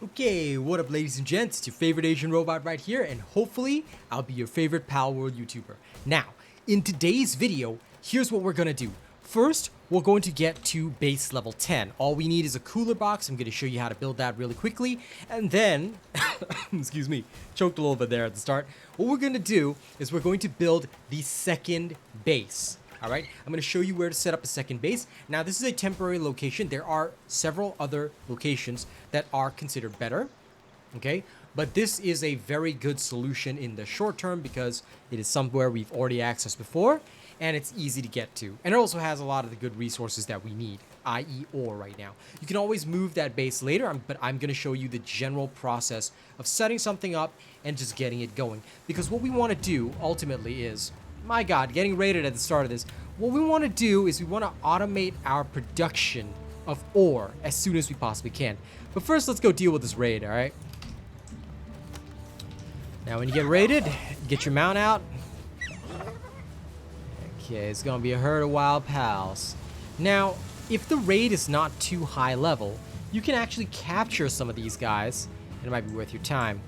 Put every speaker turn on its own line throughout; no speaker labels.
Okay, what up ladies and gents, it's your favorite Asian robot right here, and hopefully I'll be your favorite Palworld YouTuber. Now, in today's video, here's what we're gonna do. First, we're going to get to base level 10. All we need is a cooler box. I'm gonna show you how to build that really quickly, and then, excuse me, choked a little bit there at the start. What we're gonna do is we're going to build the second base. All right, I'm going to show you where to set up a second base. Now, this is a temporary location. There are several other locations that are considered better, okay? But this is a very good solution in the short term because it is somewhere we've already accessed before, and it's easy to get to. And it also has a lot of the good resources that we need, i.e. ore right now. You can always move that base later, but I'm going to show you the general process of setting something up and just getting it going. Because what we want to do ultimately is, my God, getting raided at the start of this. What we want to do is we want to automate our production of ore as soon as we possibly can. But first, let's go deal with this raid, all right? Now, when you get raided, get your mount out. Okay, it's going to be a herd of wild pals. Now, if the raid is not too high level, you can actually capture some of these guys, and it might be worth your time.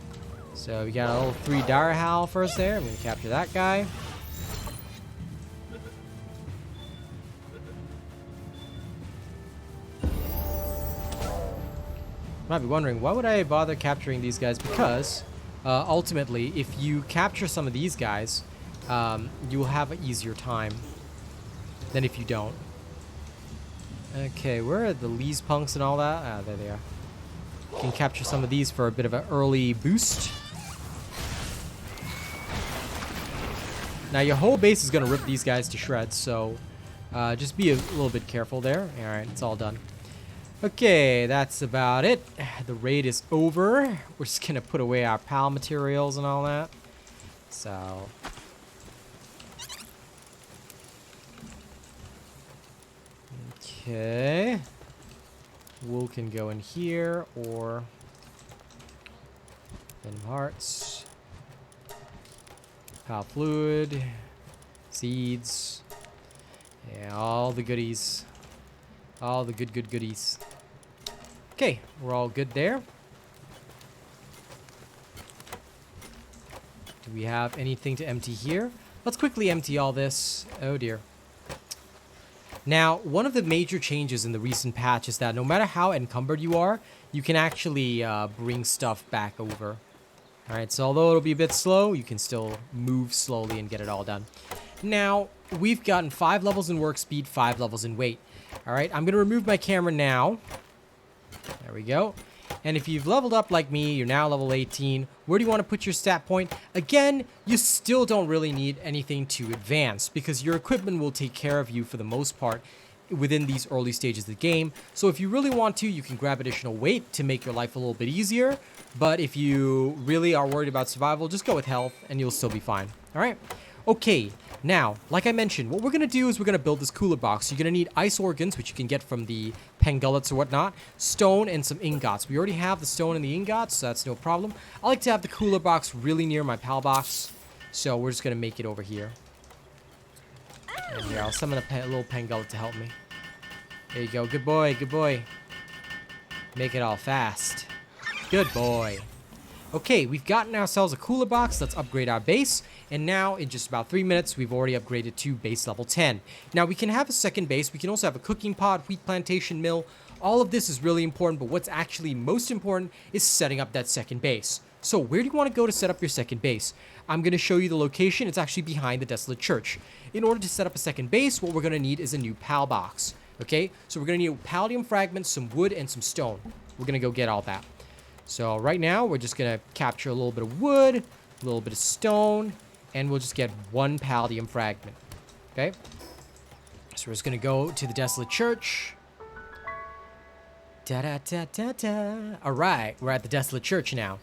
So, we got a little 3 Dire Howl first there. I'm going to capture that guy. Might be wondering, why would I bother capturing these guys? Because ultimately, if you capture some of these guys, you will have an easier time than if you don't. Okay, where are the Lee's punks and all that? Ah, there they are. You can capture some of these for a bit of an early boost. Now, your whole base is going to rip these guys to shreds, so just be a little bit careful there. All right, it's all done. Okay, that's about it. The raid is over. We're just gonna put away our PAL materials and all that. So. Okay. Wool can go in here, or Venom Hearts. PAL Fluid. Seeds. Yeah, all the goodies. All the good goodies. Okay, we're all good there. Do we have anything to empty here? Let's quickly empty all this. Oh dear. Now, one of the major changes in the recent patch is that no matter how encumbered you are, you can actually bring stuff back over. Alright, so although it'll be a bit slow, you can still move slowly and get it all done. Now, we've gotten 5 levels in work speed, 5 levels in weight. Alright, I'm going to remove my camera now. There we go. And if you've leveled up like me, you're now level 18. Where do you want to put your stat point? Again, you still don't really need anything to advance because your equipment will take care of you for the most part within these early stages of the game. So if you really want to, you can grab additional weight to make your life a little bit easier. But if you really are worried about survival, just go with health and you'll still be fine. Alright? Okay, now, like I mentioned, what we're going to do is we're going to build this cooler box. You're going to need ice organs, which you can get from the pengullets or whatnot, stone, and some ingots. We already have the stone and the ingots, so that's no problem. I like to have the cooler box really near my pal box, so we're just going to make it over here. And here, I'll summon a little pengullet to help me. There you go. Good boy, good boy. Make it all fast. Good boy. Okay, we've gotten ourselves a cooler box. Let's upgrade our base. And now, in just about 3 minutes, we've already upgraded to base level 10. Now, we can have a second base. We can also have a cooking pod, wheat plantation mill. All of this is really important, but what's actually most important is setting up that second base. So, where do you want to go to set up your second base? I'm going to show you the location. It's actually behind the Desolate Church. In order to set up a second base, what we're going to need is a new PAL box. Okay? So, we're going to need palladium fragments, some wood, and some stone. We're going to go get all that. So right now, we're just going to capture a little bit of wood, a little bit of stone, and we'll just get 1 palladium fragment. Okay? So we're just going to go to the Desolate Church. Da-da-da-da-da. All right, we're at the Desolate Church now.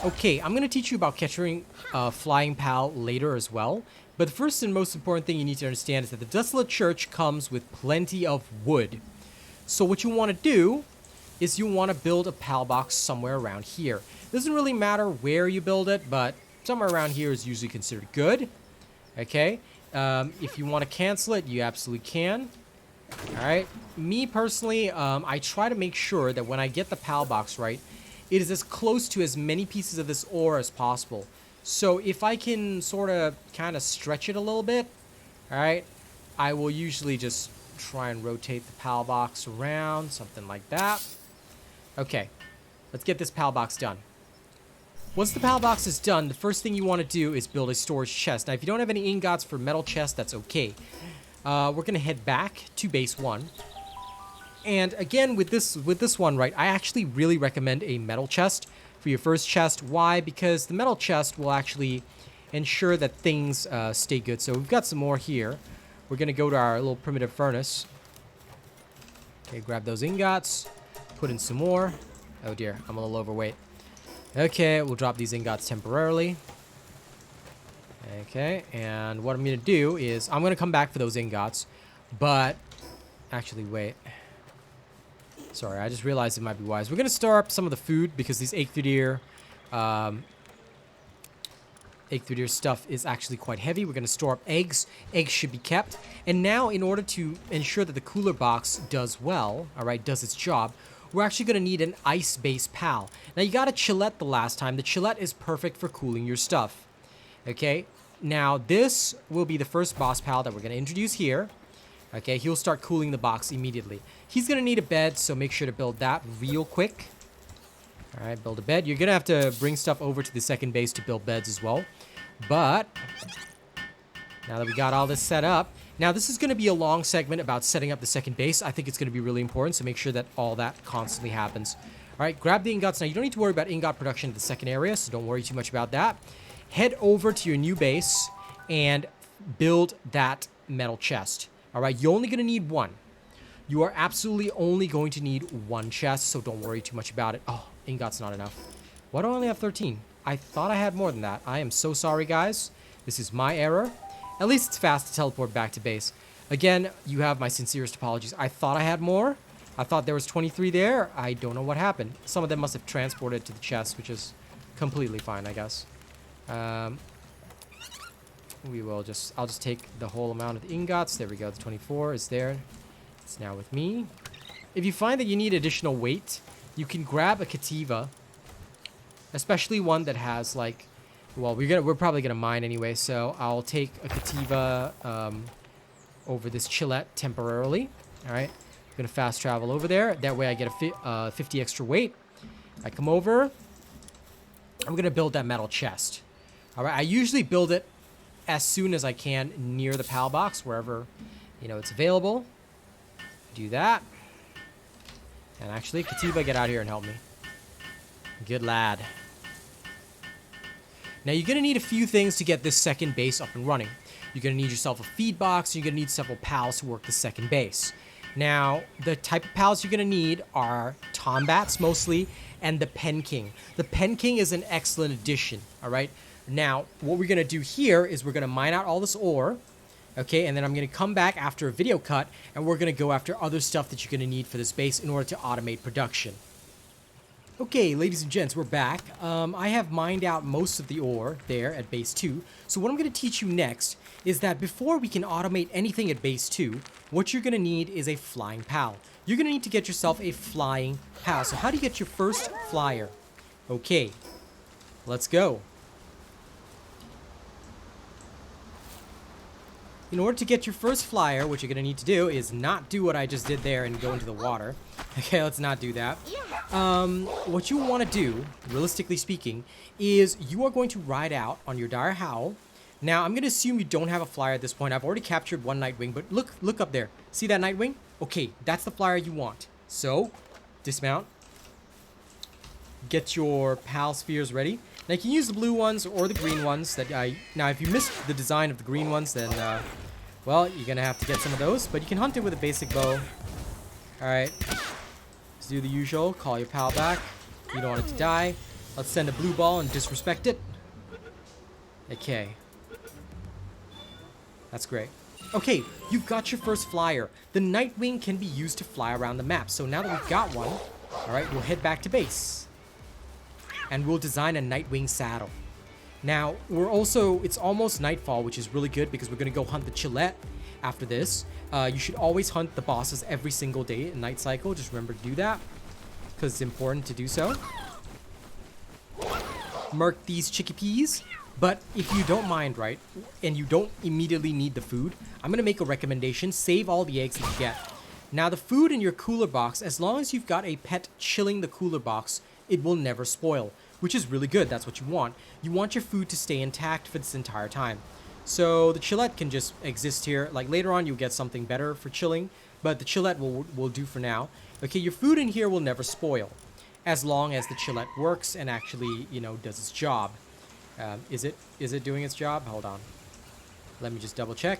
Okay, I'm going to teach you about capturing Flying Pal later as well. But the first and most important thing you need to understand is that the Desolate Church comes with plenty of wood. So what you want to do is you want to build a PAL box somewhere around here. It doesn't really matter where you build it, but somewhere around here is usually considered good. Okay? If you want to cancel it, you absolutely can. Alright? Me, personally, I try to make sure that when I get the PAL box right, it is as close to as many pieces of this ore as possible. So if I can sort of kind of stretch it a little bit, all right, I will usually just try and rotate the PAL box around, something like that. Okay, let's get this PAL box done. Once the PAL box is done, the first thing you want to do is build a storage chest. Now, if you don't have any ingots for metal chest, that's okay. We're going to head back to base 1. And again, with this one, right, I actually really recommend a metal chest for your first chest. Why? Because the metal chest will actually ensure that things stay good. So we've got some more here. We're going to go to our little primitive furnace. Okay, grab those ingots. Put in some more. Oh dear, I'm a little overweight. Okay, we'll drop these ingots temporarily. Okay, and what I'm going to do is I'm going to come back for those ingots. But, actually, wait. Sorry, I just realized it might be wise. We're going to store up some of the food because these egg stuff is actually quite heavy. We're going to store up eggs. Eggs should be kept. And now, in order to ensure that the cooler box does well, all right, does its job, we're actually going to need an ice-based PAL. Now, you got a Chillet the last time. The Chillet is perfect for cooling your stuff. Okay, now this will be the first boss PAL that we're going to introduce here. Okay, he'll start cooling the box immediately. He's going to need a bed, so make sure to build that real quick. All right, build a bed. You're going to have to bring stuff over to the second base to build beds as well. But now that we got all this set up, now this is going to be a long segment about setting up the second base. I think it's going to be really important, so make sure that all that constantly happens. All right, grab the ingots. Now, you don't need to worry about ingot production at the second area, so don't worry too much about that. Head over to your new base and build that metal chest. All right, you're only going to need one. You are absolutely only going to need one chest, so don't worry too much about it. Oh, ingot's not enough. Why do I only have 13? I thought I had more than that. I am so sorry, guys. This is my error. At least it's fast to teleport back to base. Again, you have my sincerest apologies. I thought I had more. I thought there was 23 there. I don't know what happened. Some of them must have transported to the chest, which is completely fine, I guess. I'll just take the whole amount of the ingots. There we go. The 24 is there. It's now with me. If you find that you need additional weight, you can grab a Cativa, especially one that has like, well, we're probably gonna mine anyway, so I'll take a Cativa over this Chillet temporarily. All right, I'm gonna fast travel over there. That way I get a 50 extra weight. I come over. I'm gonna build that metal chest. All right, I usually build it as soon as I can near the PAL box, wherever, it's available. Do that. And actually, Cativa, get out here and help me. Good lad. Now, you're going to need a few things to get this second base up and running. You're going to need yourself a feed box, and you're going to need several pals to work the second base. Now, the type of pals you're going to need are Tombats mostly, and the Penking. The Penking is an excellent addition, all right? Now, what we're going to do here is we're going to mine out all this ore, okay? And then I'm going to come back after a video cut, and we're going to go after other stuff that you're going to need for this base in order to automate production. Okay, ladies and gents, we're back. I have mined out most of the ore there at base 2. So what I'm going to teach you next is that before we can automate anything at base 2, what you're going to need is a flying pal. You're going to need to get yourself a flying pal. So how do you get your first flyer? Okay, let's go. In order to get your first flyer, what you're going to need to do is not do what I just did there and go into the water. Okay, let's not do that. What you want to do, realistically speaking, is you are going to ride out on your dire howl. Now, I'm going to assume you don't have a flyer at this point. I've already captured one Nitewing, but look up there. See that Nitewing? Okay, that's the flyer you want. So, dismount. Get your PAL spheres ready. Now, you can use the blue ones or the green ones. Now, if you missed the design of the green ones, then, well, you're going to have to get some of those. But you can hunt it with a basic bow. All right. Let's do the usual. Call your pal back. You don't want it to die. Let's send a blue ball and disrespect it. Okay. That's great. Okay, you've got your first flyer. The Nitewing can be used to fly around the map. So now that we've got one, all right, we'll head back to base. And we'll design a Nitewing Saddle. Now, it's almost nightfall, which is really good because we're going to go hunt the Chillet after this. You should always hunt the bosses every single day in Night Cycle. Just remember to do that because it's important to do so. murk these chickpeas. But if you don't mind, right, and you don't immediately need the food, I'm going to make a recommendation. Save all the eggs that you get. Now, the food in your cooler box, as long as you've got a pet chilling the cooler box, it will never spoil, which is really good. That's what you want. You want your food to stay intact for this entire time. So the Chillet can just exist here. Like later on, you'll get something better for chilling, but the Chillet will do for now. Okay, your food in here will never spoil, as long as the Chillet works and actually, you know, does its job. Is it doing its job? Hold on. Let me just double check.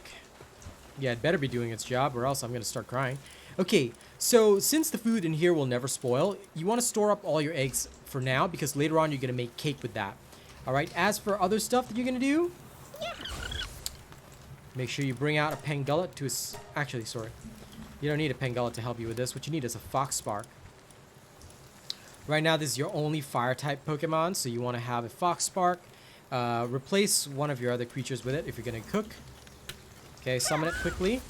Yeah, it better be doing its job or else I'm going to start crying. Okay, so since the food in here will never spoil, you want to store up all your eggs for now because later on you're going to make cake with that. All right, as for other stuff that you're going to do, make sure you bring out a Pangullet to his... Actually, sorry. You don't need a Pangullet to help you with this. What you need is a Fox Spark. Right now, this is your only fire-type Pokemon, so you want to have a Fox Spark. Replace one of your other creatures with it if you're going to cook. Okay, summon it quickly.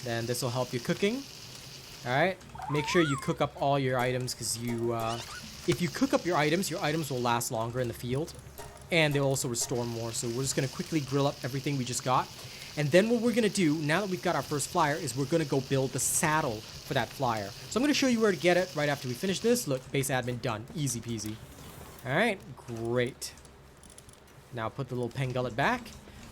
Then this will help you cooking. Alright, make sure you cook up all your items because if you cook up your items will last longer in the field. And they'll also restore more. So we're just going to quickly grill up everything we just got. And then what we're going to do, now that we've got our first flyer, is we're going to go build the saddle for that flyer. So I'm going to show you where to get it right after we finish this. Look, base admin done. Easy peasy. Alright, great. Now put the little Pangullet back.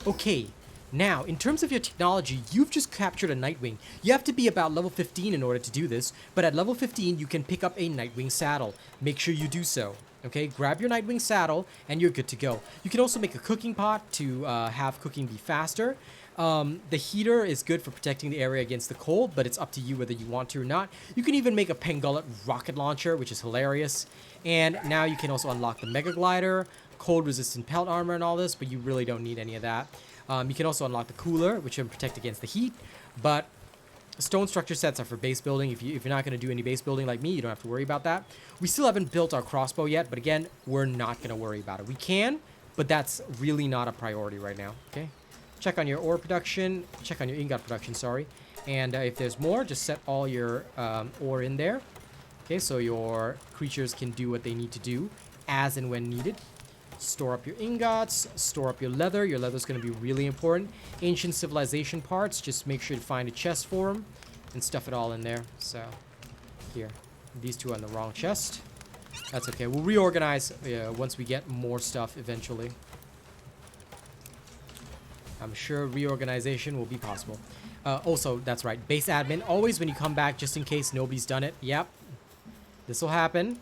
Okay, now in terms of your technology, you've just captured a Nitewing. You have to be about level 15 in order to do this, but at level 15 you can pick up a Nitewing Saddle. Make sure you do so. Okay, grab your Nitewing Saddle and you're good to go. You can also make a cooking pot to have cooking be faster. The heater is good for protecting the area against the cold, but it's up to you whether you want to or not. You can even make a Pangullet rocket launcher, which is hilarious. And now you can also unlock the Mega Glider, cold resistant pelt armor and all this, but you really don't need any of that. You can also unlock the cooler, which can protect against the heat, but stone structure sets are for base building. If you're not going to do any base building like me, you don't have to worry about that. We still haven't built our crossbow yet, but again, we're not going to worry about it. We can, but that's really not a priority right now, okay? Check on your ore production, check on your ingot production, sorry. And if there's more, just set all your ore in there. Okay, so your creatures can do what they need to do as and when needed. Store up your ingots, store up your leather. Your leather's going to be really important. Ancient civilization parts, just make sure to find a chest for them and stuff it all in there. So, here. These two are in the wrong chest. That's okay. We'll reorganize once we get more stuff eventually. I'm sure reorganization will be possible. Also, that's right. Base admin, always when you come back, just in case nobody's done it. Yep. This will happen.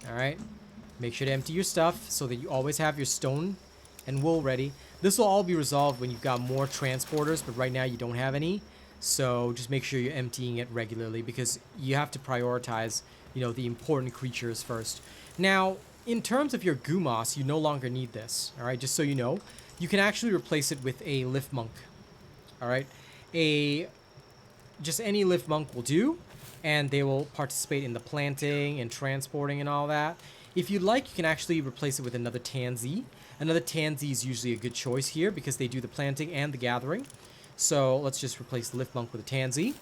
Alright. Make sure to empty your stuff so that you always have your stone and wool ready. This will all be resolved when you've got more transporters, but right now you don't have any. So just make sure you're emptying it regularly because you have to prioritize, you know, the important creatures first. Now, in terms of your goo moss, you no longer need this. Alright, just so you know. You can actually replace it with a lift monk. Alright. Just any lift monk will do. And they will participate in the planting and transporting and all that. If you'd like, you can actually replace it with another tansy. Another tansy is usually a good choice here because they do the planting and the gathering. So let's just replace the lift monk with a tansy.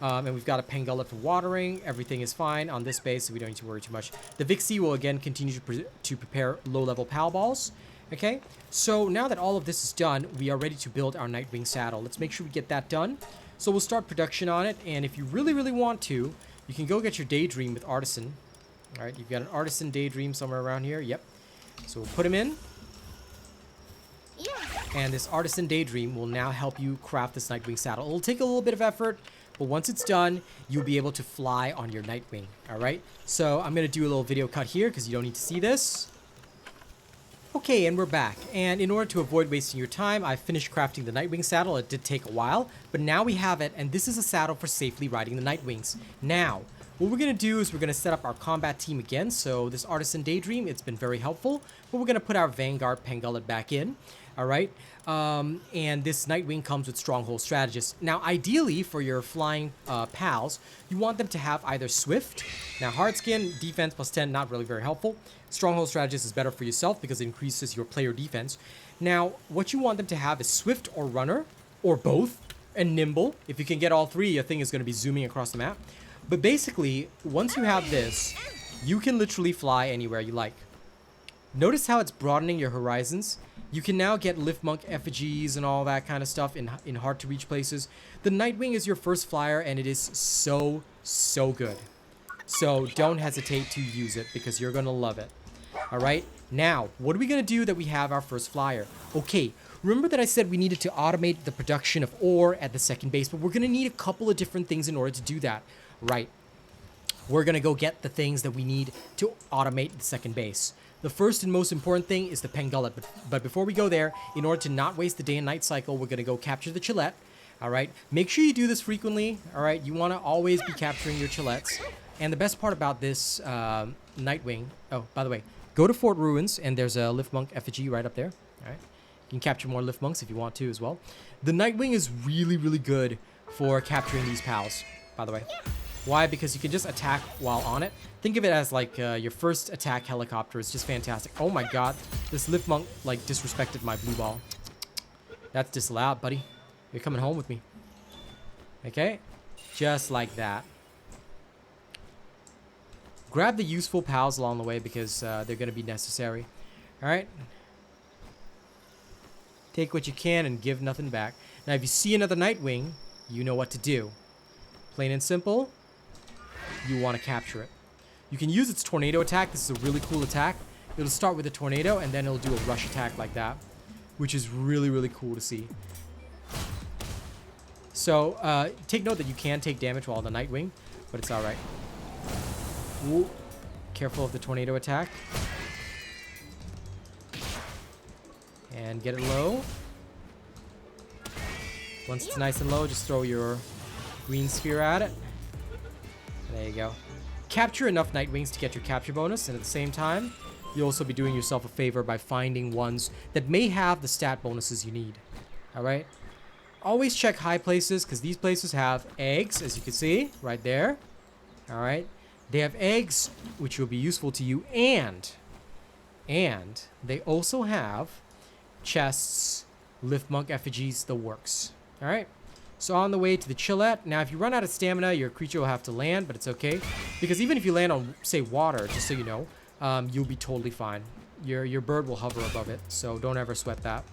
And we've got a Pangullet for watering. Everything is fine on this base, so we don't need to worry too much. The Vixie will again continue to prepare low-level Pal Balls. Okay, so now that all of this is done, we are ready to build our Nitewing Saddle. Let's make sure we get that done. So we'll start production on it, and if you really, really want to, you can go get your Daydream with Artisan. Alright, you've got an Artisan Daydream somewhere around here. Yep. So we'll put him in. Yeah. And this Artisan Daydream will now help you craft this Nitewing Saddle. It'll take a little bit of effort, but once it's done, you'll be able to fly on your Nitewing. Alright, so I'm going to do a little video cut here because you don't need to see this. Okay, and we're back. And in order to avoid wasting your time, I finished crafting the Nitewing Saddle. It did take a while, but now we have it, and this is a saddle for safely riding the Nitewings. Now, what we're going to do is we're going to set up our combat team again. So this Artisan Daydream, it's been very helpful, but we're going to put our Vanguard Pangullet back in. All right, and this Nitewing comes with Stronghold Strategist. Now, ideally, for your flying pals, you want them to have either Swift. Now, Hardskin, defense plus 10, not really very helpful. Stronghold Strategist is better for yourself because it increases your player defense. Now, what you want them to have is Swift or Runner, or both, and Nimble. If you can get all three, your thing is going to be zooming across the map. But basically, once you have this, you can literally fly anywhere you like. Notice how it's broadening your horizons? You can now get lift monk effigies and all that kind of stuff in hard to reach places. The Nitewing is your first flyer and it is so good. So don't hesitate to use it because you're gonna love it. Alright, now what are we gonna do that we have our first flyer? Okay, remember that I said we needed to automate the production of ore at the second base, but we're gonna need a couple of different things in order to do that. Right, we're gonna go get the things that we need to automate the second base. The first and most important thing is the pen gullet, but before we go there, in order to not waste the day and night cycle, we're gonna go capture the Chillet. Alright, make sure you do this frequently. Alright, you wanna always be capturing your Chillets. And the best part about this Nitewing, oh, by the way, go to Fort Ruins, and there's a lift monk effigy right up there. Alright, you can capture more lift monks if you want to as well. The Nitewing is really good for capturing these pals, by the way. Why? Because you can just attack while on it. Think of it as like your first attack helicopter. It's just fantastic. Oh my god, this lift monk like disrespected my blue ball. That's disallowed, buddy. You're coming home with me. Okay, just like that. Grab the useful pals along the way because they're going to be necessary. Alright. Take what you can and give nothing back. Now if you see another Nitewing, you know what to do. Plain and simple. You want to capture it. You can use its tornado attack. This is a really cool attack. It'll start with a tornado and then it'll do a rush attack like that, which is really cool to see. So take note that you can take damage while on the Nitewing, but it's alright. Ooh, careful of the tornado attack. And get it low. Once it's nice and low, just throw your green sphere at it. There you go. Capture enough Nitewings to get your capture bonus, and at the same time, you'll also be doing yourself a favor by finding ones that may have the stat bonuses you need. Alright? Always check high places, because these places have eggs, as you can see, right there. Alright? They have eggs, which will be useful to you, and they also have chests, lift monk effigies, the works. Alright? So on the way to the Chillet. Now, if you run out of stamina, your creature will have to land, but it's okay. Because even if you land on, say, water, just so you know, you'll be totally fine. Your bird will hover above it, so don't ever sweat that.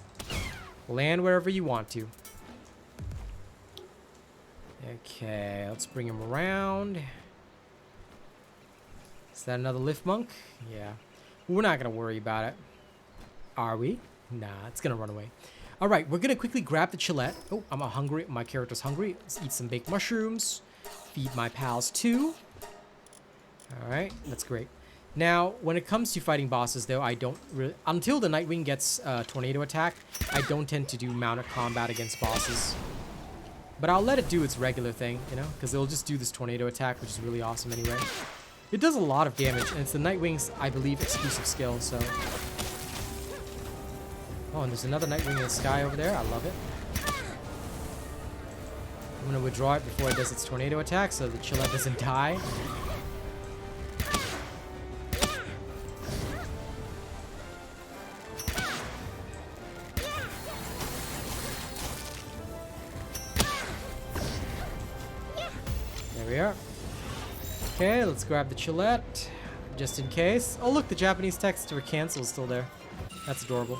Land wherever you want to. Okay, let's bring him around. Is that another lift monk? Yeah. We're not going to worry about it. Are we? Nah, it's going to run away. All right, we're going to quickly grab the Chillet. Oh, I'm hungry. My character's hungry. Let's eat some baked mushrooms. Feed my pals too. All right, that's great. Now, when it comes to fighting bosses, though, I don't really... Until the Nitewing gets tornado attack, I don't tend to do mounted combat against bosses. But I'll let it do its regular thing, you know? Because it'll just do this tornado attack, which is really awesome anyway. It does a lot of damage, and it's the Nitewing's, I believe, exclusive skill, so... Oh, and there's another Nitewing in the sky over there. I love it. I'm going to withdraw it before it does its tornado attack so the Chillet doesn't die. There we are. Okay, let's grab the Chillet just in case. Oh, look, the Japanese text for cancel is still there. That's adorable.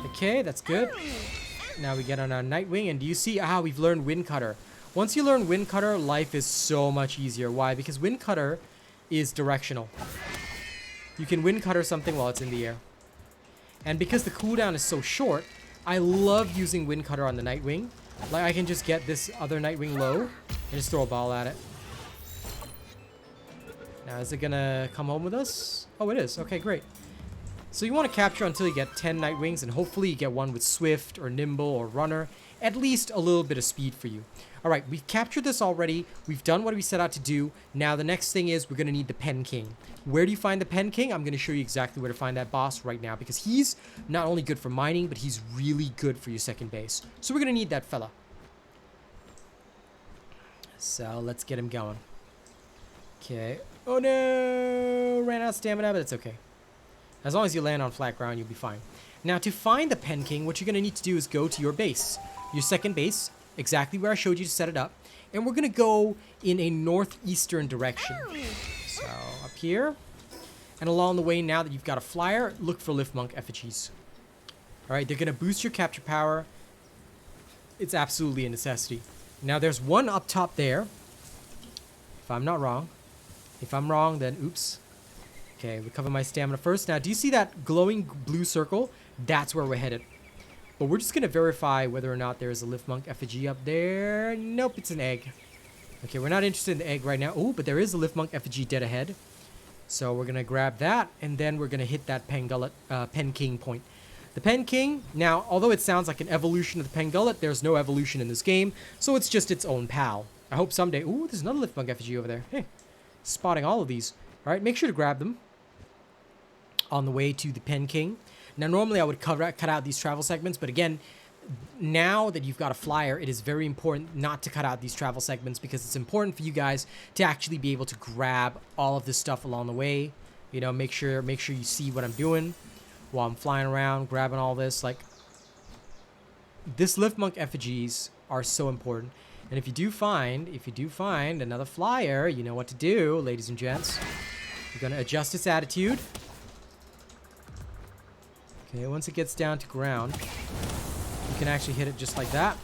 Okay, that's good. Now we get on our Nitewing, and do you see how we've learned Wind Cutter? Once you learn Wind Cutter, life is so much easier. Why? Because Wind Cutter is directional. You can Wind Cutter something while it's in the air. And because the cooldown is so short, I love using Wind Cutter on the Nitewing. Like, I can just get this other Nitewing low and just throw a ball at it. Now, is it gonna come home with us? Oh, it is. Okay, great. So you want to capture until you get 10 Nitewings, and hopefully you get one with Swift or Nimble or Runner. At least a little bit of speed for you. Alright, we've captured this already. We've done what we set out to do. Now the next thing is we're going to need the Penking. Where do you find the Penking? I'm going to show you exactly where to find that boss right now, because he's not only good for mining, but he's really good for your second base. So we're going to need that fella. So let's get him going. Okay. Oh no! Ran out of stamina, but it's okay. As long as you land on flat ground, you'll be fine. Now, to find the Penking, what you're going to need to do is go to your base. Your second base, exactly where I showed you to set it up. And we're going to go in a northeastern direction. So, up here. And along the way, now that you've got a flyer, look for Lift Monk effigies. All right, they're going to boost your capture power. It's absolutely a necessity. Now, there's one up top there. If I'm not wrong. If I'm wrong, then oops. Okay, recover my stamina first. Now, do you see that glowing blue circle? That's where we're headed. But we're just going to verify whether or not there's a Lift Monk effigy up there. Nope, it's an egg. Okay, we're not interested in the egg right now. Oh, but there is a Lift Monk effigy dead ahead. So we're going to grab that, and then we're going to hit that Penking point. The Penking, now, although it sounds like an evolution of the Pengullet, there's no evolution in this game, so it's just its own pal. I hope someday... Ooh, there's another Lift Monk effigy over there. Hey, spotting all of these. All right, make sure to grab them on the way to the Penking. Now, normally I would cut out these travel segments, but again, now that you've got a flyer, it is very important not to cut out these travel segments because it's important for you guys to actually be able to grab all of this stuff along the way. You know, make sure you see what I'm doing while I'm flying around, grabbing all this. Like, this Lift Monk effigies are so important. And if you do find another flyer, you know what to do, ladies and gents. You're gonna adjust its attitude. Okay, once it gets down to ground, you can actually hit it just like that.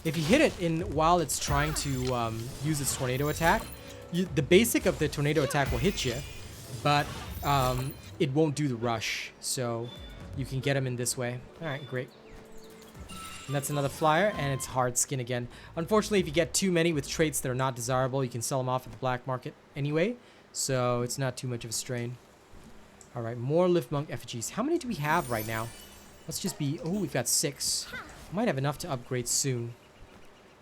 If you hit it while it's trying to use its tornado attack, the basic of the tornado attack will hit you, but it won't do the rush. So you can get them in this way. All right, great. And that's another flyer, and it's hard skin again. Unfortunately, if you get too many with traits that are not desirable, you can sell them off at the black market anyway. So it's not too much of a strain. All right, more Lift Monk effigies. How many do we have right now? Let's just be... Oh, we've got 6. Might have enough to upgrade soon.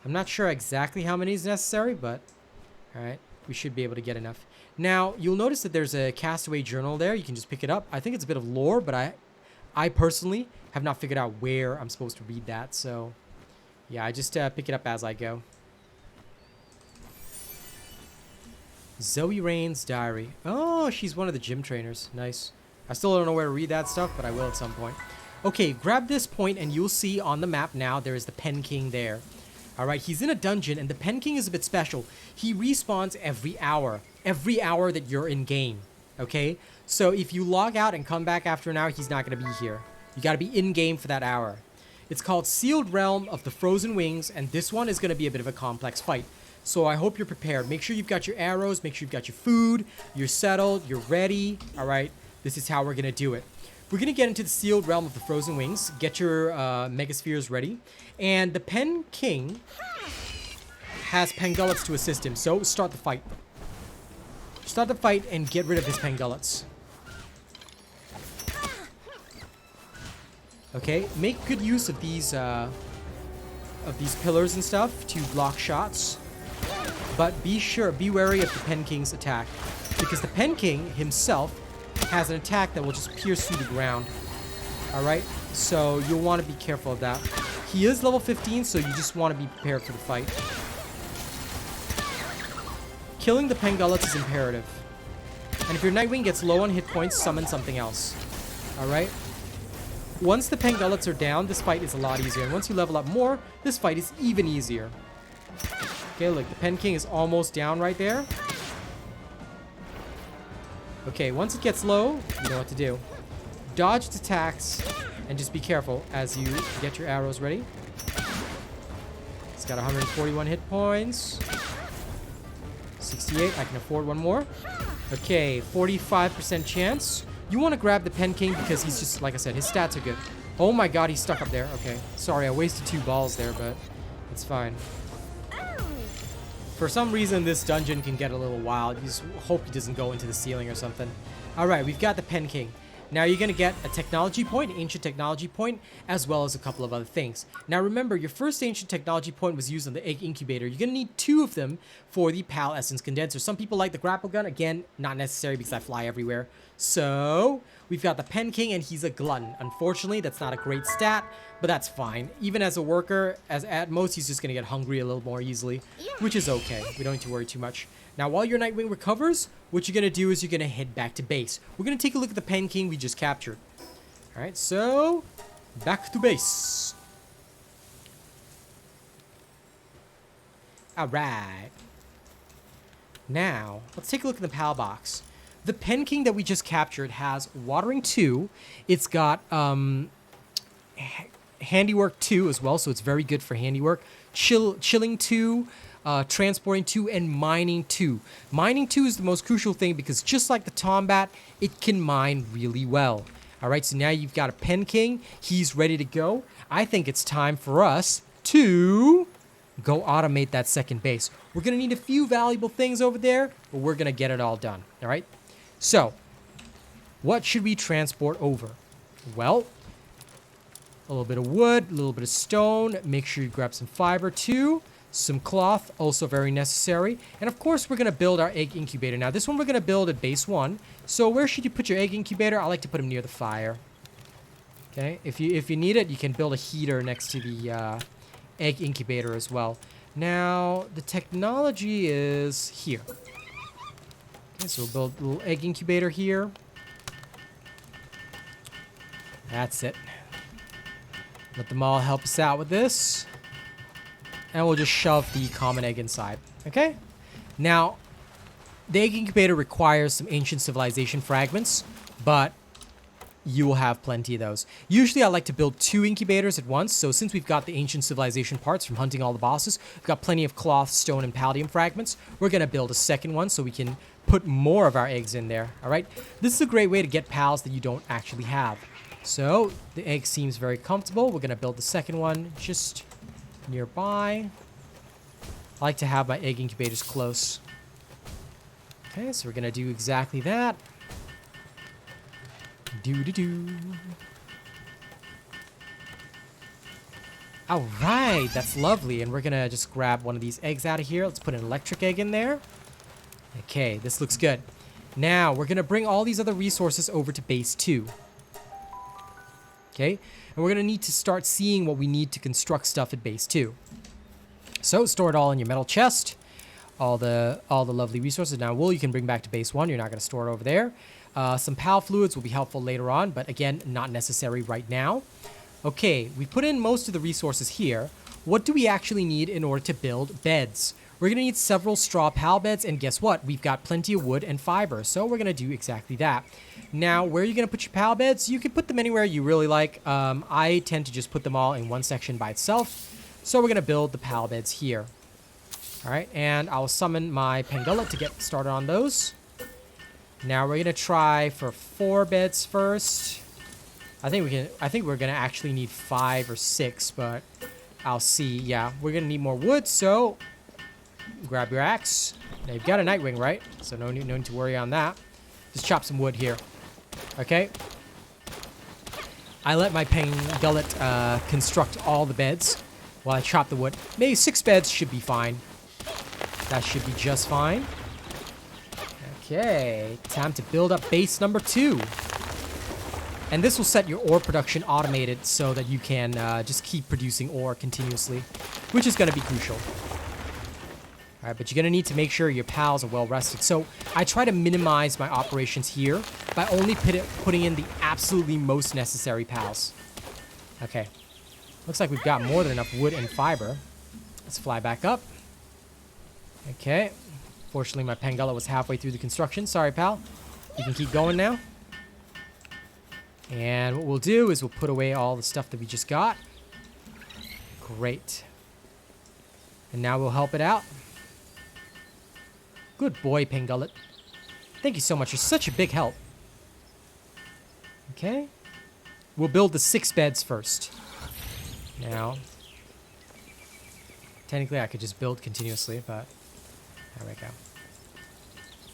I'm not sure exactly how many is necessary, but... All right, we should be able to get enough. Now, you'll notice that there's a Castaway Journal there. You can just pick it up. I think it's a bit of lore, but I personally have not figured out where I'm supposed to read that. So, yeah, I just pick it up as I go. Zoe Rain's diary. Oh, she's one of the gym trainers. Nice. I still don't know where to read that stuff, but I will at some point. Okay, grab this point and you'll see on the map now there is the Penking there. Alright, he's in a dungeon and the Penking is a bit special. He respawns every hour. Every hour that you're in game. Okay? So if you log out and come back after an hour, he's not going to be here. You got to be in game for that hour. It's called Sealed Realm of the Frozen Wings, and this one is going to be a bit of a complex fight. So I hope you're prepared. Make sure you've got your arrows, make sure you've got your food, you're settled, you're ready. All right, this is how we're going to do it. We're going to get into the Sealed Realm of the Frozen Wings. Get your Megaspheres ready. And the Penking has Pengullets to assist him, so start the fight. Start the fight and get rid of his Pengullets. Okay, make good use of these pillars and stuff to block shots. But be wary of the Penking's attack, because the Penking himself has an attack that will just pierce through the ground. Alright, so you'll want to be careful of that. He is level 15, so you just want to be prepared for the fight. Killing the Pengullets is imperative. And if your Nitewing gets low on hit points, summon something else. Alright? Once the Pengullets are down, this fight is a lot easier. And once you level up more, this fight is even easier. Okay, look, the Penking is almost down right there. Okay, once it gets low, you know what to do. Dodge its attacks, and just be careful as you get your arrows ready. It's got 141 hit points. 68, I can afford one more. Okay, 45% chance. You want to grab the Penking because he's just, like I said, his stats are good. Oh my god, he's stuck up there. Okay, sorry, I wasted 2 balls there, but it's fine. For some reason, this dungeon can get a little wild. You just hope he doesn't go into the ceiling or something. Alright, we've got the Penking. Now you're going to get a technology point, ancient technology point, as well as a couple of other things. Now remember, your first ancient technology point was used on the Egg Incubator. You're going to need 2 of them for the Pal Essence Condenser. Some people like the grapple gun. Again, not necessary because I fly everywhere. So, we've got the Penking, and he's a glutton. Unfortunately, that's not a great stat, but that's fine. Even as a worker, at most, he's just going to get hungry a little more easily, which is okay. We don't need to worry too much. Now, while your Nitewing recovers, what you're going to do is you're going to head back to base. We're going to take a look at the Penking we just captured. Alright, so back to base. Alright. Now, let's take a look at the PAL box. The Penking that we just captured has watering 2. It's got handiwork 2 as well, so it's very good for handiwork. Chilling 2, transporting 2, and mining 2. Mining 2 is the most crucial thing because just like the Tombat, it can mine really well. All right, so now you've got a Penking. He's ready to go. I think it's time for us to go automate that second base. We're going to need a few valuable things over there, but we're going to get it all done. All right, so what should we transport over? Well, a little bit of wood, a little bit of stone. Make sure you grab some fiber too. Some cloth, also very necessary. And of course, we're going to build our egg incubator. Now, this one we're going to build at base 1. So where should you put your egg incubator? I like to put them near the fire. Okay, if you need it, you can build a heater next to the egg incubator as well. Now, the technology is here. Okay, so we'll build a little egg incubator here. That's it. Let them all help us out with this. And we'll just shove the common egg inside. Okay? Now, the egg incubator requires some ancient civilization fragments, but you will have plenty of those. Usually I like to build 2 incubators at once, so since we've got the ancient civilization parts from hunting all the bosses, we've got plenty of cloth, stone, and palladium fragments, we're going to build a second one so we can put more of our eggs in there, alright? This is a great way to get pals that you don't actually have. So, the egg seems very comfortable. We're going to build the second one just nearby. I like to have my egg incubators close. Okay, so we're going to do exactly that. Do-do-do. All right, that's lovely. And we're going to just grab one of these eggs out of here. Let's put an electric egg in there. Okay, this looks good. Now, we're going to bring all these other resources over to base 2. Okay, and we're going to need to start seeing what we need to construct stuff at base 2. So, store it all in your metal chest. All the lovely resources. Now, wool you can bring back to base 1. You're not going to store it over there. Some PAL fluids will be helpful later on, but again, not necessary right now. Okay, we put in most of the resources here. What do we actually need in order to build beds? We're going to need several straw PAL beds, and guess what? We've got plenty of wood and fiber, so we're going to do exactly that. Now, where are you going to put your PAL beds? You can put them anywhere you really like. I tend to just put them all in one section by itself, so we're going to build the PAL beds here. All right, and I'll summon my Pangullet to get started on those. Now, we're going to try for 4 beds first. I think we're going to actually need 5 or 6, but I'll see. Yeah, we're going to need more wood, so grab your axe. Now, you've got a Nitewing, right? So no need to worry on that. Just chop some wood here. Okay. I let my Pangullet construct all the beds while I chop the wood. Maybe 6 beds should be fine. That should be just fine. Okay, time to build up base number 2. And this will set your ore production automated so that you can just keep producing ore continuously, which is going to be crucial. All right, but you're going to need to make sure your pals are well rested. So I try to minimize my operations here by only putting in the absolutely most necessary pals. Okay, looks like we've got more than enough wood and fiber. Let's fly back up. Okay. Fortunately, my Pangullet was halfway through the construction. Sorry, pal. You can keep going now. And what we'll do is we'll put away all the stuff that we just got. Great. And now we'll help it out. Good boy, Pangullet. Thank you so much. You're such a big help. Okay. We'll build the 6 beds first. Now, technically I could just build continuously, but there we go.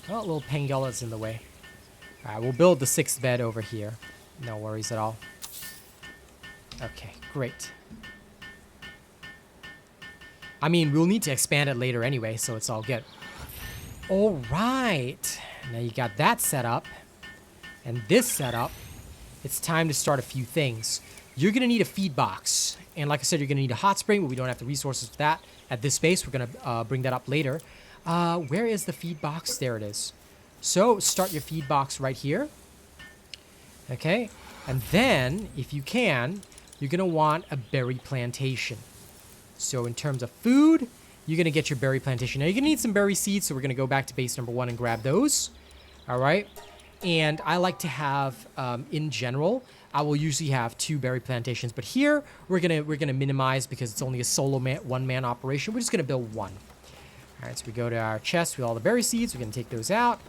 Oh, little Pangullet's in the way. Alright, we'll build the 6th bed over here. No worries at all. Okay, great. I mean, we'll need to expand it later anyway, so it's all good. Alright. Now you got that set up. And this set up. It's time to start a few things. You're going to need a feed box. And like I said, you're going to need a hot spring, but we don't have the resources for that at this base. We're going to bring that up later. Where is the feed box? There it is. So start your feed box right here. Okay. And then, if you can, you're going to want a berry plantation. So in terms of food, you're going to get your berry plantation. Now, you're going to need some berry seeds, so we're going to go back to base number 1 and grab those. All right. And I like to have, in general, I will usually have 2 berry plantations. But here, we're gonna minimize because it's only a solo one-man operation. We're just gonna build 1. All right, so we go to our chest with all the berry seeds. We're gonna take those out.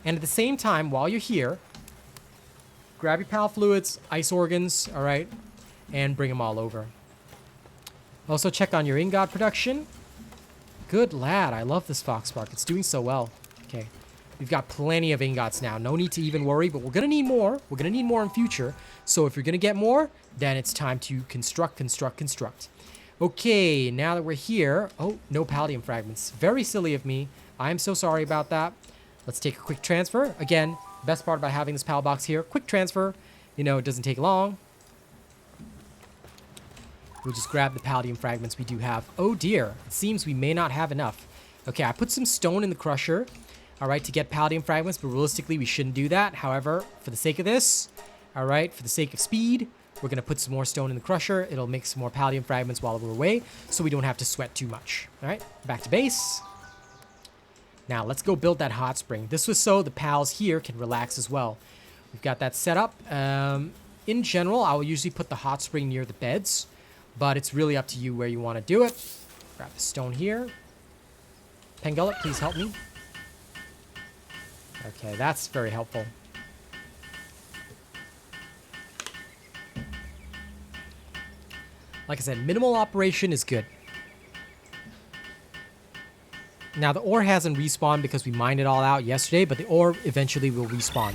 And at the same time, while you're here, grab your pal fluids, ice organs, all right, and bring them all over. Also check on your ingot production. Good lad. I love this Foxbark. It's doing so well. Okay. We've got plenty of ingots now. No need to even worry, but we're going to need more. We're going to need more in future. So if you're going to get more, then it's time to construct. Okay, now that we're here. Oh, no palladium fragments. Very silly of me. I'm so sorry about that. Let's take a quick transfer. Again, best part about having this pal box here. Quick transfer. You know, it doesn't take long. We'll just grab the palladium fragments we do have. Oh dear, it seems we may not have enough. Okay, I put some stone in the crusher, all right, to get palladium fragments, but realistically we shouldn't do that. However, for the sake of this, all right, for the sake of speed, we're gonna put some more stone in the crusher. It'll make some more palladium fragments while we're away, so we don't have to sweat too much. All right, back to base. Now let's go build that hot spring. This was so the pals here can relax as well. We've got that set up. In general, I will usually put the hot spring near the beds, but it's really up to you where you want to do it. Grab the stone here. Pengullet, please help me. Okay, that's very helpful. Like I said, minimal operation is good. Now, the ore hasn't respawned because we mined it all out yesterday, but the ore eventually will respawn.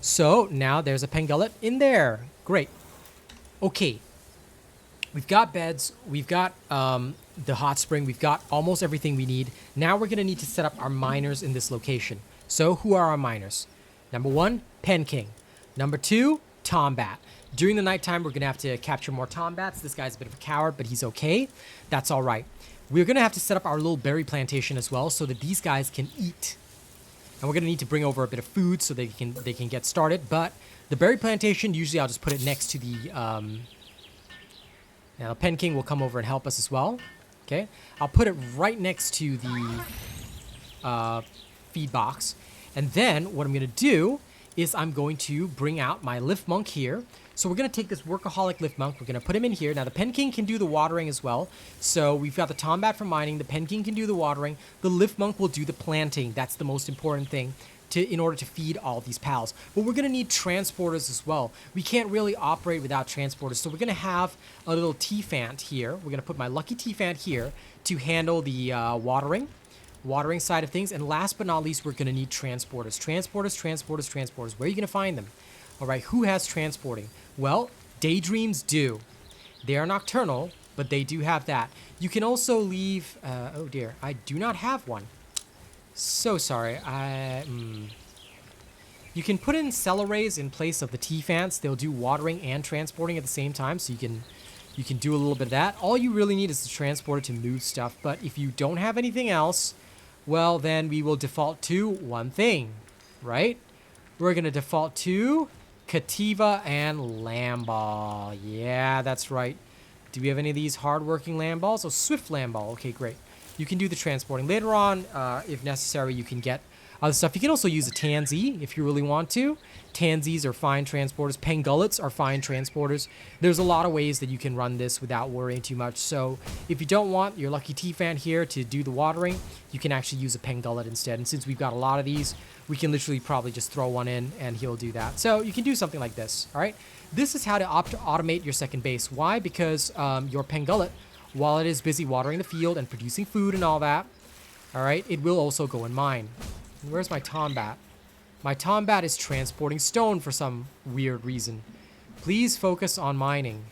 So, now there's a Pengullet in there. Great. Okay. We've got beds, we've got the hot spring, we've got almost everything we need. Now we're going to need to set up our miners in this location. So who are our miners? Number 1, Penking. Number 2, Tombat. During the nighttime, we're going to have to capture more Tombats. This guy's a bit of a coward, but he's okay. That's all right. We're going to have to set up our little berry plantation as well so that these guys can eat. And we're going to need to bring over a bit of food so they can get started. But the berry plantation, usually I'll just put it next to the... Now, Penking will come over and help us as well. Okay. I'll put it right next to the feed box. And then what I'm going to do is I'm going to bring out my lift monk here. So we're going to take this workaholic lift monk. We're going to put him in here. Now, the Penking can do the watering as well. So we've got the Tombat for mining. The Penking can do the watering. The lift monk will do the planting. That's the most important thing in order to feed all these pals. But we're going to need transporters as well. We can't really operate without transporters. So we're going to have a little T-Fant here. We're going to put my lucky T-Fant here to handle the watering side of things. And last but not least, we're going to need transporters. Transporters. Where are you going to find them? All right, who has transporting? Well, daydreams do. They are nocturnal, but they do have that. You can also leave... oh dear, I do not have one. So sorry. You can put in Cellerays in place of the T-Fants. They'll do watering and transporting at the same time, so you can do a little bit of that. All you really need is the transporter to move stuff, but if you don't have anything else, well, then we will default to one thing, right? We're going to default to Cativa and Lamball. Yeah, that's right. Do we have any of these hardworking Lamballs? Oh, Swift Lamball. Okay, great. You can do the transporting. Later on, if necessary, you can get other stuff. You can also use a Tansy if you really want to. Tansies are fine transporters. Pengullets are fine transporters. There's a lot of ways that you can run this without worrying too much. So if you don't want your lucky T-Fan here to do the watering, you can actually use a Pengullet instead. And since we've got a lot of these, we can literally probably just throw one in and he'll do that. So you can do something like this, all right? This is how to automate your second base. Why? Because your Pengullet, while it is busy watering the field and producing food and all that, all right, it will also go and mine. Where's my Tombat? My Tombat is transporting stone for some weird reason. Please focus on mining.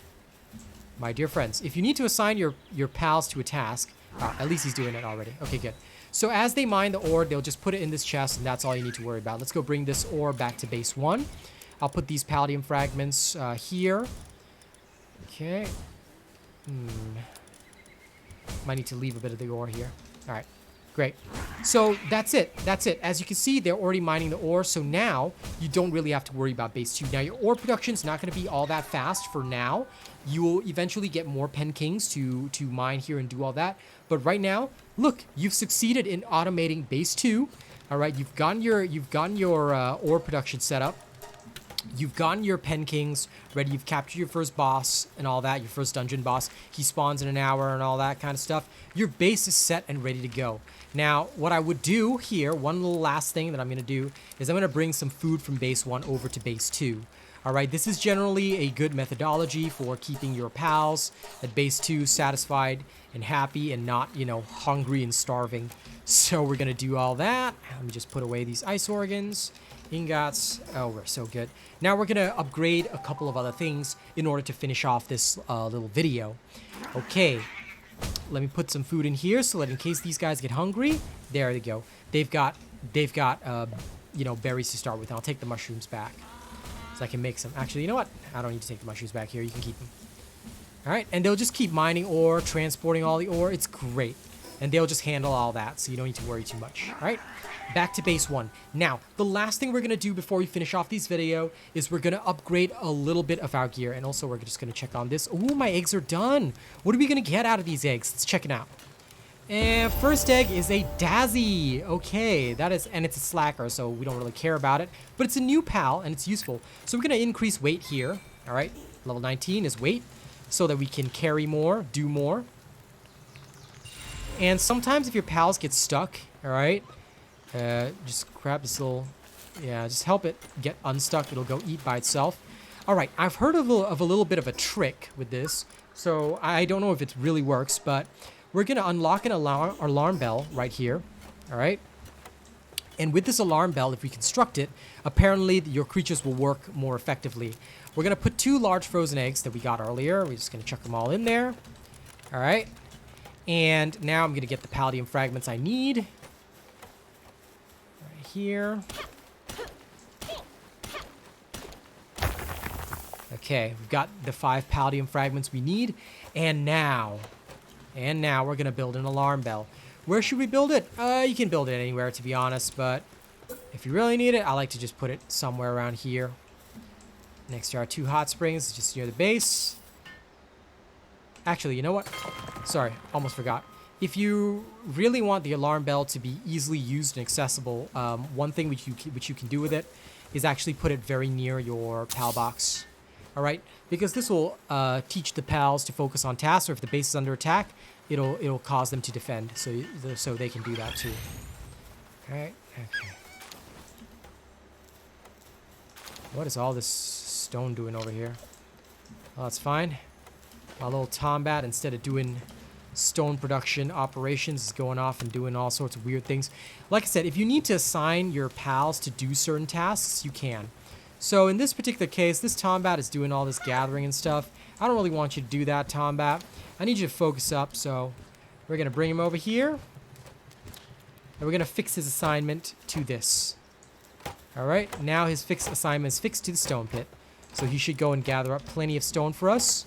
My dear friends, if you need to assign your pals to a task, at least he's doing it already. Okay, good. So as they mine the ore, they'll just put it in this chest, and that's all you need to worry about. Let's go bring this ore back to base 1. I'll put these palladium fragments here. Okay. Might need to leave a bit of the ore here. All right. Great. So that's it. That's it. As you can see, they're already mining the ore. So now you don't really have to worry about base 2. Now your ore production is not going to be all that fast for now. You will eventually get more Penkings to mine here and do all that. But right now, look, you've succeeded in automating base 2. All right, you've gotten your ore production set up. You've gotten your Penkings ready. You've captured your first boss and all that. Your first dungeon boss. He spawns in an hour and all that kind of stuff. Your base is set and ready to go. Now, what I would do here, one little last thing that I'm going to do is I'm going to bring some food from base 1 over to base 2. All right, this is generally a good methodology for keeping your pals at base 2 satisfied and happy and not, you know, hungry and starving. So we're going to do all that. Let me just put away these ice organs. Ingots. Oh, we're so good. Now we're going to upgrade a couple of other things in order to finish off this little video. Okay. Let me put some food in here so that in case these guys get hungry, there they go. They've got you know, berries to start with. And I'll take the mushrooms back so I can make some. Actually, you know what? I don't need to take the mushrooms back here. You can keep them. All right. And they'll just keep mining ore, transporting all the ore. It's great. And they'll just handle all that, so you don't need to worry too much. All right, back to base 1. Now, the last thing we're going to do before we finish off this video is we're going to upgrade a little bit of our gear. And also, we're just going to check on this. Ooh, my eggs are done. What are we going to get out of these eggs? Let's check it out. And first egg is a Dazzy. Okay, that is, and it's a slacker, so we don't really care about it. But it's a new pal, and it's useful. So we're going to increase weight here. All right, level 19 is weight, so that we can carry more, do more. And sometimes if your pals get stuck, all right, just grab this little, yeah, just help it get unstuck. It'll go eat by itself. All right, I've heard of a little bit of a trick with this, so I don't know if it really works, but we're going to unlock an alarm bell right here, all right? And with this alarm bell, if we construct it, apparently your creatures will work more effectively. We're going to put 2 large frozen eggs that we got earlier. We're just going to chuck them all in there, all right? And now I'm going to get the palladium fragments I need. Right here. Okay, we've got the 5 palladium fragments we need. And now we're going to build an alarm bell. Where should we build it? You can build it anywhere, to be honest. But if you really need it, I like to just put it somewhere around here. Next to our 2 hot springs, just near the base. Actually, you know what? Sorry, almost forgot. If you really want the alarm bell to be easily used and accessible, one thing which you can do with it is actually put it very near your pal box. All right, because this will teach the pals to focus on tasks, or if the base is under attack, it'll cause them to defend, so they can do that too. All right. Okay. What is all this stone doing over here? Oh, that's fine. My little Tombat, instead of doing stone production operations, is going off and doing all sorts of weird things. Like I said, if you need to assign your pals to do certain tasks, you can. So in this particular case, this Tombat is doing all this gathering and stuff. I don't really want you to do that, Tombat. I need you to focus up, so we're going to bring him over here. And we're going to fix his assignment to this. All right, now his fixed assignment is fixed to the stone pit. So he should go and gather up plenty of stone for us.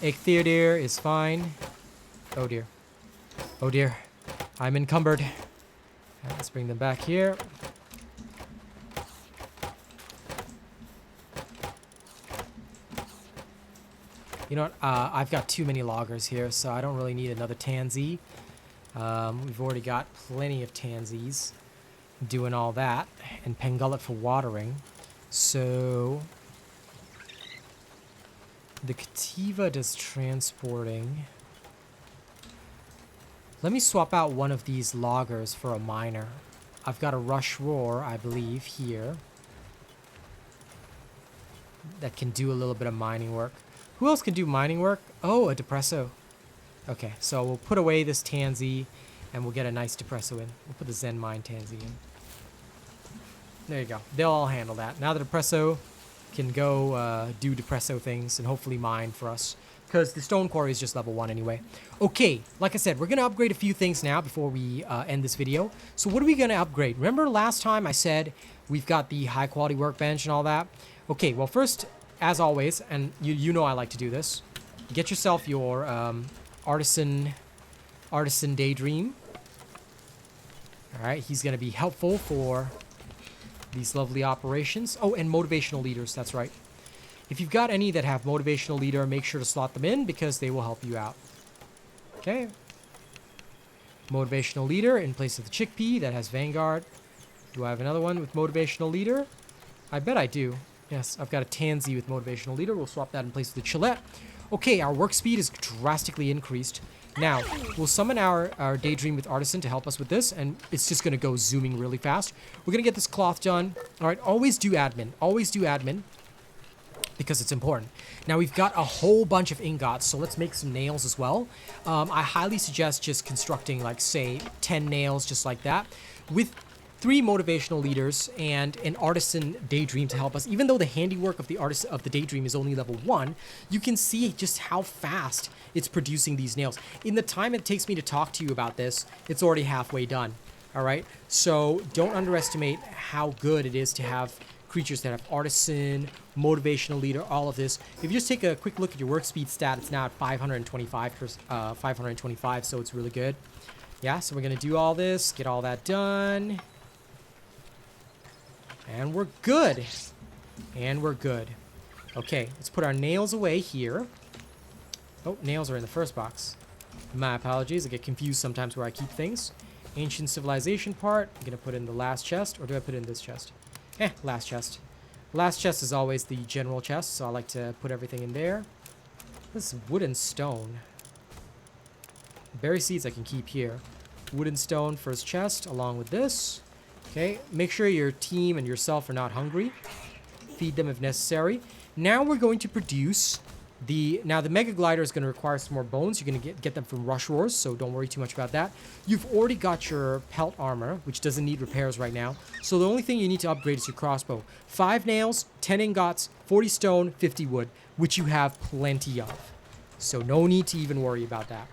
Egg Theodir is fine. Oh dear. Oh dear. I'm encumbered. Right, let's bring them back here. You know what? I've got too many loggers here, so I don't really need another tansy. We've already got plenty of tansies doing all that. And Pengullet for watering. So the Cativa does transporting. Let me swap out one of these loggers for a miner. I've got a Rush Roar, I believe, here. That can do a little bit of mining work. Who else can do mining work? Oh, a Depresso. Okay, so we'll put away this Tansy, and we'll get a nice Depresso in. We'll put the Zen Mine Tansy in. There you go. They'll all handle that. Now the Depresso can go do Depresso things and hopefully mine for us. Because the Stone Quarry is just level 1 anyway. Okay, like I said, we're going to upgrade a few things now before we end this video. So what are we going to upgrade? Remember last time I said we've got the high quality workbench and all that? Okay, well first, as always, and you know I like to do this, get yourself your Artisan Daydream. Alright, he's going to be helpful for these lovely operations. Oh, and Motivational Leaders, that's right. If you've got any that have Motivational Leader, make sure to slot them in because they will help you out. Okay. Motivational leader in place of the chickpea that has Vanguard. Do I have another one with motivational leader? I bet I do. Yes, I've got a Tansy with motivational leader. We'll swap that in place of the Chillet. Okay, our work speed is drastically increased. Now, we'll summon our Daydream with Artisan to help us with this, and it's just going to go zooming really fast. We're going to get this cloth done. All right, always do admin. Always do admin, because it's important. Now, we've got a whole bunch of ingots, so let's make some nails as well. I highly suggest just constructing, like, say, 10 nails, just like that, with 3 motivational leaders and an artisan Daydream to help us. Even though the handiwork of the Daydream is only level 1, you can see just how fast it's producing these nails. In the time it takes me to talk to you about this, it's already halfway done. All right, so don't underestimate how good it is to have creatures that have artisan, motivational leader, all of this. If you just take a quick look at your work speed stat, it's now at 525, so it's really good. Yeah, so we're gonna do all this, get all that done. And we're good. And we're good. Okay, let's put our nails away here. Oh, nails are in the first box. My apologies, I get confused sometimes where I keep things. Ancient civilization part, I'm gonna put in the last chest, or do I put it in this chest? Last chest. Last chest is always the general chest, so I like to put everything in there. This is wood and stone. Berry seeds I can keep here. Wood and stone first chest, along with this. Okay, make sure your team and yourself are not hungry. Feed them if necessary. Now we're going to produce the Mega Glider is going to require some more bones. You're going to get them from Rush Roars, so don't worry too much about that. You've already got your pelt armor, which doesn't need repairs right now. So the only thing you need to upgrade is your crossbow. 5 nails, 10 ingots, 40 stone, 50 wood, which you have plenty of. So no need to even worry about that.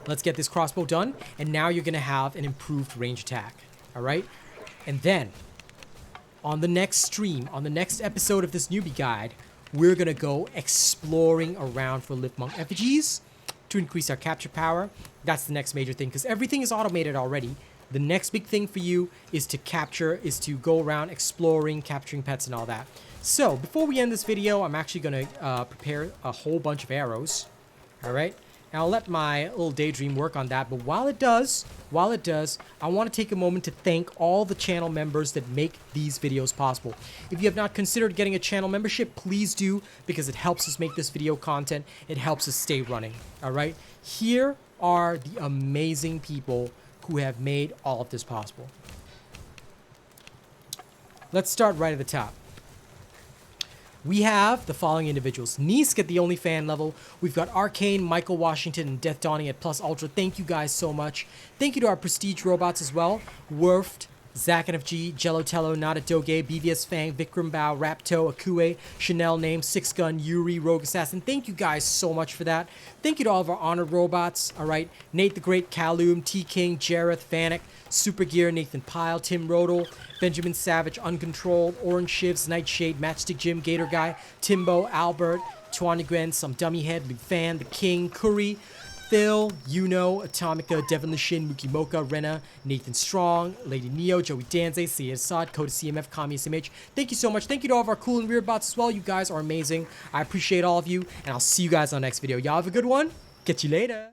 Let's get this crossbow done, and now you're going to have an improved range attack, all right? And then, on the next stream, on the next episode of this newbie guide, we're going to go exploring around for Lift Monk effigies to increase our capture power. That's the next major thing, because everything is automated already. The next big thing for you is to go around exploring, capturing pets and all that. So, before we end this video, I'm actually going to prepare a whole bunch of arrows, all right? And I'll let my little Daydream work on that. But while it does, I want to take a moment to thank all the channel members that make these videos possible. If you have not considered getting a channel membership, please do, because it helps us make this video content. It helps us stay running, all right? Here are the amazing people who have made all of this possible. Let's start right at the top. We have the following individuals. Nisk at the only fan level. We've got Arcane, Michael Washington, and Death Dawning at Plus Ultra. Thank you guys so much. Thank you to our Prestige robots as well. Werft, Zach NFG, Jellotello, Nada Doge, BVS Fang, Vikram Bao, Rapto, Akue, Chanel Name, Six Gun, Yuri, Rogue Assassin. Thank you guys so much for that. Thank you to all of our honored robots. All right, Nate the Great, Kaloom, T King, Jareth, Vanek, Super Gear, Nathan Pyle, Tim Rodel, Benjamin Savage, Uncontrolled, Orange Shivs, Nightshade, Matchstick Jim, Gator Guy, Timbo, Albert, Tuani Gwen, Some Dummy Head, Lufan, The King, Curry, Phil, Yuno, Atomica, Devin Lashin, Mookie Mocha, Rena, Nathan Strong, Lady Neo, Joey Danze, Sia Assad, Coda CMF, Kami SMH. Thank you so much. Thank you to all of our cool and weird bots as well. You guys are amazing. I appreciate all of you, and I'll see you guys on the next video. Y'all have a good one. Catch you later.